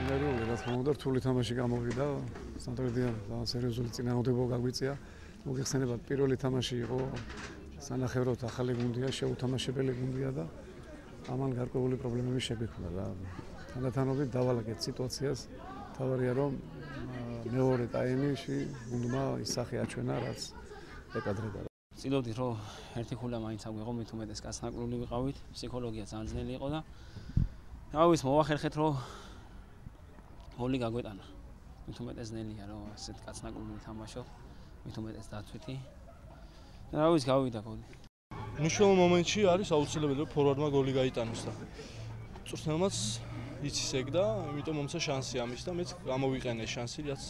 ნერვიული, რა თქმა უნდა, რთული თამაში გამოვიდა. სანტრედიან და სერიოზული წინააღმდეგობა გაგვიწია. მოგეხსენებათ, პირველი თამაში იყო სანახევროდ ახალი გუნდია, შეუთამაშებელი გუნდია და ამან გარკვეული პრობლემები შეგვექმნა და თანდათანობით დავალაგეთ სიტუაციას. თავარია რომ მეორე ტაიმში გუნდმა ის სახე აჩვენა, რაც ეკადრება. ვცდილობდით რომ ერთი ხულა მაინც აგვიღო, მით უმეტეს გასნაკლული ვიყავით, ფსიქოლოგია ძალიან ძნელი იყო და რავის მოვახერხეთ რომ გოლი გაგვეტანა. მით უმეტეს ძნელია რომ ასეთ გასნაკლული ვითამაშო, მით უმეტეს დაცვითი. და რავის გავიდა გოლი. მნიშვნელოვან მომენტში არის აუცილებელი რომ ფორვარდმა გოლი გაიტანოს და წვრთნელმაც იცის ეგ და იმიტომ მომცა შანსი ამის და მეც გამოვიყენე შანსი, რაც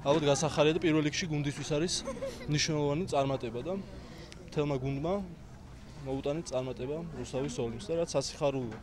ალბათ გასახარია და პირველ რიგში გუნდისთვის არის მნიშვნელოვანი წარმატება და მთელმა გუნდმა მოუტანეთ წარმატება რუსთავის ოლიმპს და რაც სასიხარულოა.